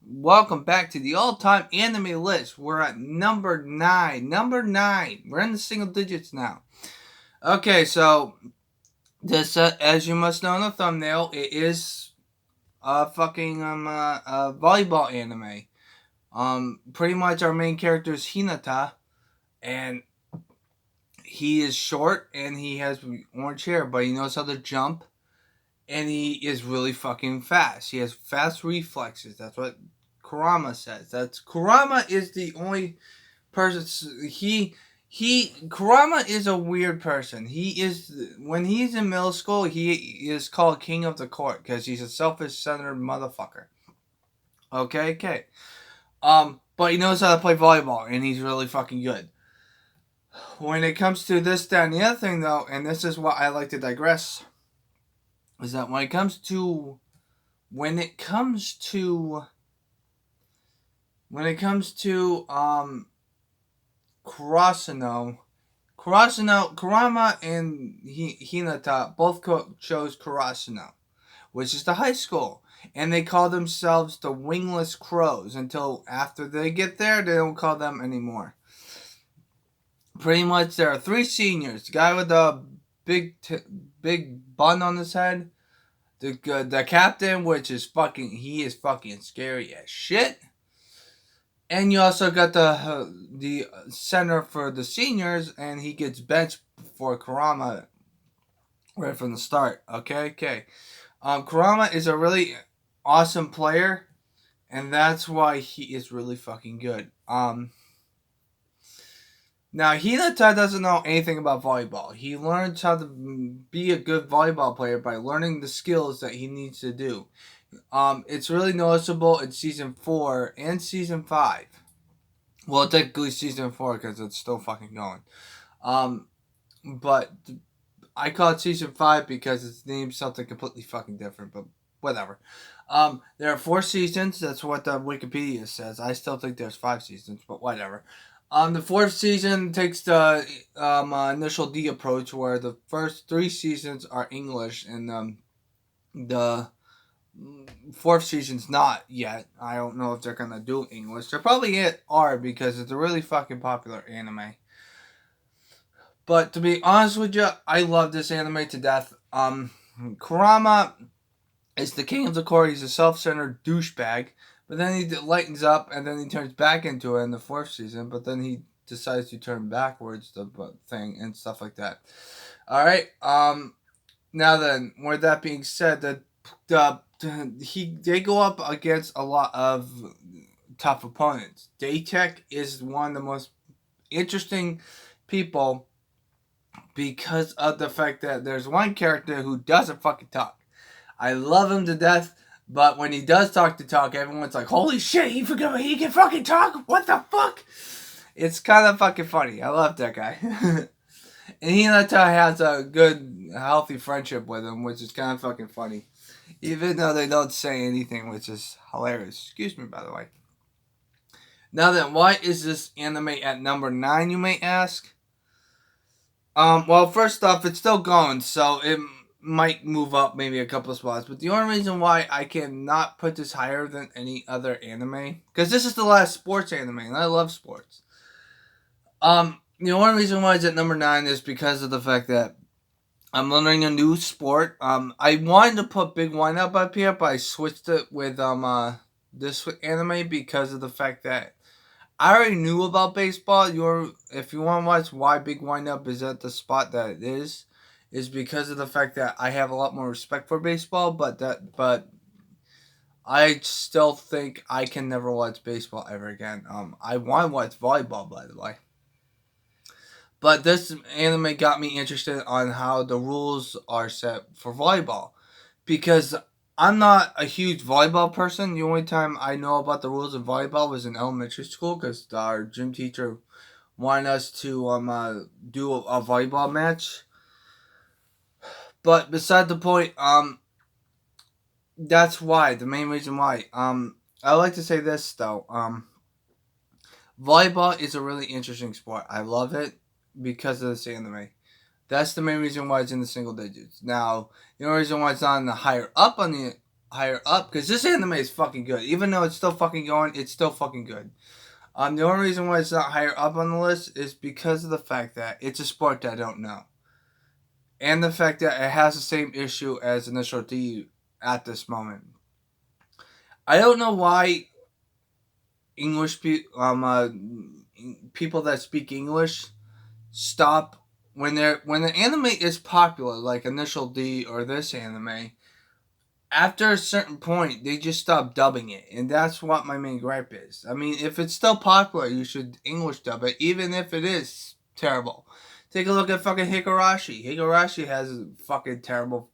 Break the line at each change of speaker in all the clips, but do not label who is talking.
Welcome back to the all-time anime list. We're at number 9. Number 9. We're in the single digits now. Okay, so this, as you must know in the thumbnail, it is a fucking a volleyball anime. Pretty much our main character is Hinata, and he is short and he has orange hair, but he knows how to jump, and he is really fucking fast. He has fast reflexes. That's what Kurama says. That's Kurama is the only person. He Kurama is a weird person. He is when he's in middle school, he is called king of the court because he's a selfish centered motherfucker. Okay. But he knows how to play volleyball and he's really fucking good. When it comes to this, that, and the other thing, though, and this is what I like to digress, is that when it comes to Kurasano, Kurama and Hinata both chose Kurasano, which is the high school. And they call themselves the Wingless Crows until after they get there, they don't call them anymore. Pretty much, there are 3 seniors. The guy with the big bun on his head. The captain, which is he is fucking scary as shit. And you also got the center for the seniors, and he gets benched for Kurama right from the start. Okay. Kurama is a really awesome player, and that's why he is really fucking good. Now, Hinata doesn't know anything about volleyball. He learns how to be a good volleyball player by learning the skills that he needs to do. It's really noticeable in season 4 and season 5. Well, technically season 4 because it's still fucking going. But I call it season 5 because it's named something completely fucking different, but whatever. There are 4 seasons. That's what the Wikipedia says. I still think there's 5 seasons, but whatever. The 4th season takes the initial D approach, where the first 3 seasons are English, and the 4th season's not yet. I don't know if they're gonna do English. They probably are because it's a really fucking popular anime. But to be honest with you, I love this anime to death. Kurama is the king of the court. He's a self-centered douchebag. But then he lightens up, and then he turns back into it in the 4th season. But then he decides to turn backwards the thing and stuff like that. All right. Now then, with that being said, they go up against a lot of tough opponents. Daytech is one of the most interesting people because of the fact that there's one character who doesn't fucking talk. I love him to death. But when he does talk, everyone's like, holy shit, he can fucking talk? What the fuck? It's kind of fucking funny. I love that guy. And Hinata has a good, healthy friendship with him, which is kind of fucking funny. Even though they don't say anything, which is hilarious. Excuse me, by the way. Now then, why is this anime at number 9, you may ask? Well, first off, it's still going, so it might move up maybe a couple of spots, but the only reason why I cannot put this higher than any other anime, because this is the last sports anime, and I love sports. The only reason why it's at number 9 is because of the fact that I'm learning a new sport. I wanted to put Big Wind Up up here, but I switched it with this anime because of the fact that I already knew about baseball. If you want to watch why Big Wind Up is at the spot that it is because of the fact that I have a lot more respect for baseball, but I still think I can never watch baseball ever again. I want to watch volleyball, by the way. But this anime got me interested on how the rules are set for volleyball, because I'm not a huge volleyball person. The only time I know about the rules of volleyball was in elementary school because our gym teacher wanted us to do a volleyball match. But beside the point, that's why, the main reason why. I like to say this though. Volleyball is a really interesting sport. I love it because of this anime. That's the main reason why it's in the single digits. Now, the only reason why it's not in the higher up on the higher up because this anime is fucking good. Even though it's still fucking going, it's still fucking good. The only reason why it's not higher up on the list is because of the fact that it's a sport that I don't know. And the fact that it has the same issue as Initial D at this moment. I don't know why people that speak English stop when the anime is popular, like Initial D or this anime. After a certain point, they just stop dubbing it, and that's what my main gripe is. I mean, if it's still popular, you should English dub it, even if it is terrible. Take a look at fucking Higurashi. Higurashi has fucking terrible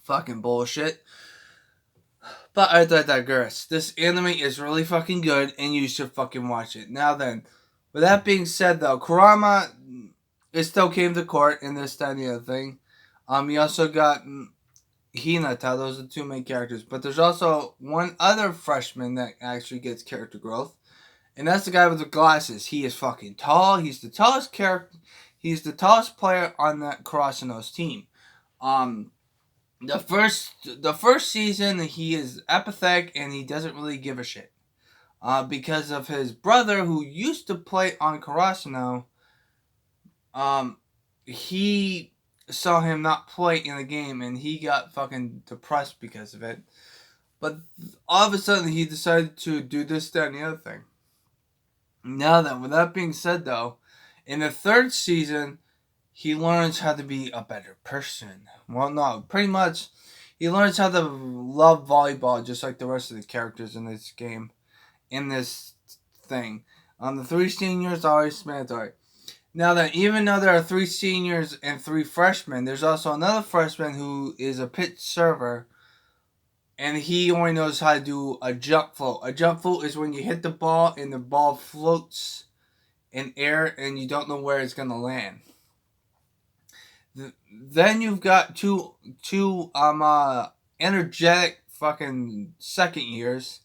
fucking bullshit. But I digress. This anime is really fucking good, and you should fucking watch it. Now then, with that being said, though, Kurama, it still came to court in this, that, and the other thing. You also got Hinata. Those are the two main characters. But there's also one other freshman that actually gets character growth. And that's the guy with the glasses. He is fucking tall. He's the tallest character. He's the tallest player on that Karasuno's team. The first season, he is apathetic and he doesn't really give a shit. Because of his brother who used to play on Karasuno, he saw him not play in the game and he got fucking depressed because of it. But all of a sudden he decided to do this, that, and the other thing. Now then, with that being said though, in the third season, he learns how to be a better person. Well, no, pretty much, he learns how to love volleyball just like the rest of the characters in this game, in this thing. The 3 seniors are always mandatory. Now then, even though there are 3 seniors and 3 freshmen, there's also another freshman who is a pit server, and he only knows how to do a jump float. A jump float is when you hit the ball and the ball floats in air and you don't know where it's going to land. Then you've got two energetic fucking second years.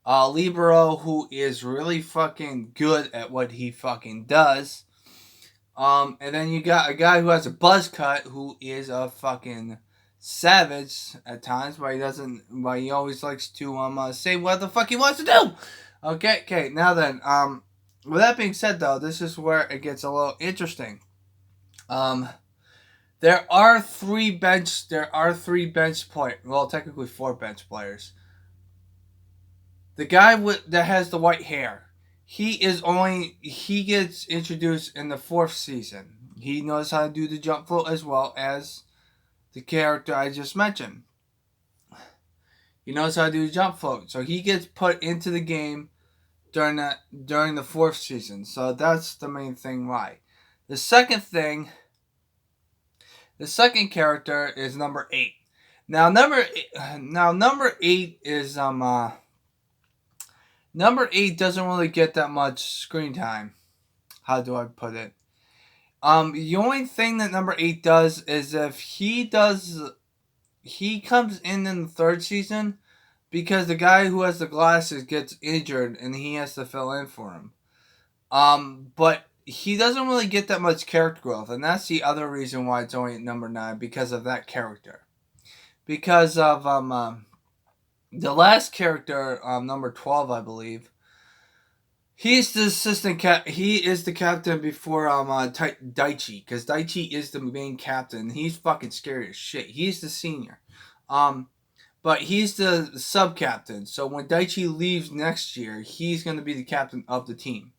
Libero, who is really fucking good at what he fucking does. And then you got a guy who has a buzz cut, who is a fucking savage at times, but he always likes to say what the fuck he wants to do. Okay. Now then, with that being said, though, this is where it gets a little interesting. There are 3 bench players. Well, technically 4 bench players. The guy that has the white hair, he gets introduced in the 4th season. He knows how to do the jump float as well as the character I just mentioned. He knows how to do the jump float, so he gets put into the game during the 4th season. So that's the main thing why. The second character is number 8. Now number 8 is number 8 doesn't really get that much screen time. How do I put it? The only thing that number 8 does is if he comes in the 3rd season because the guy who has the glasses gets injured and he has to fill in for him. But he doesn't really get that much character growth, and that's the other reason why it's only at number 9, because of that character. Because of the last character, number 12, I believe. He's the he is the captain before Daichi, because Daichi is the main captain. He's fucking scary as shit. He's the senior. But he's the sub-captain. So when Daichi leaves next year, he's going to be the captain of the team.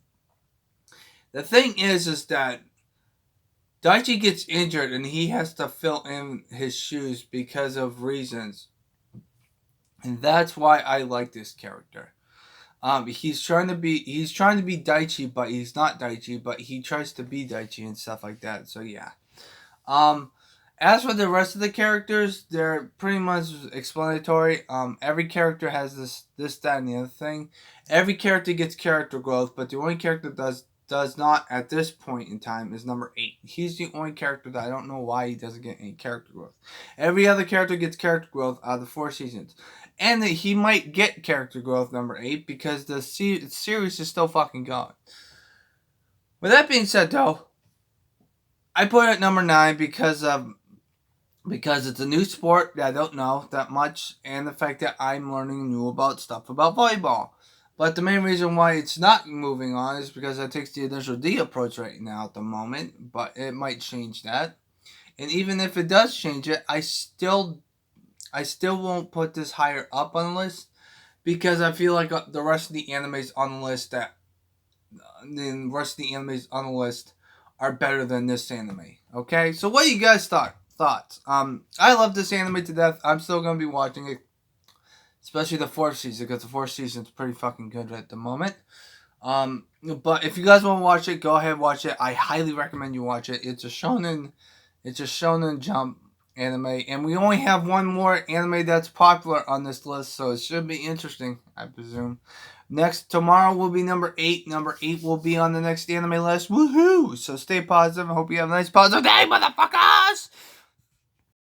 The thing is that Daichi gets injured and he has to fill in his shoes because of reasons. And that's why I like this character. He's trying to be Daichi, but he's not Daichi, but he tries to be Daichi and stuff like that. So yeah. As for the rest of the characters, they're pretty much explanatory. Every character has this, that, and the other thing. Every character gets character growth, but the only character does not at this point in time is number 8. He's the only character that I don't know why he doesn't get any character growth. Every other character gets character growth out of the 4 seasons. And that he might get character growth number 8 because the series is still fucking going. With that being said, though, I put it at number 9 because of because it's a new sport that I don't know that much, and the fact that I'm learning new about stuff about volleyball. But the main reason why it's not moving on is because it takes the initial D approach right now at the moment, but it might change that. And even if it does change it, I still won't put this higher up on the list because I feel like the rest of the animes on the list are better than this anime. Okay, so what do you guys thoughts? I love this anime to death. I'm still gonna be watching it, especially the fourth season because the fourth season's pretty fucking good at the moment. But if you guys want to watch it, go ahead and watch it. I highly recommend you watch it. It's a shonen jump anime, and we only have one more anime that's popular on this list, so it should be interesting, I presume. Tomorrow will be number 8. Number 8 will be on the next anime list. Woohoo! So stay positive. I hope you have a nice positive day, motherfuckers!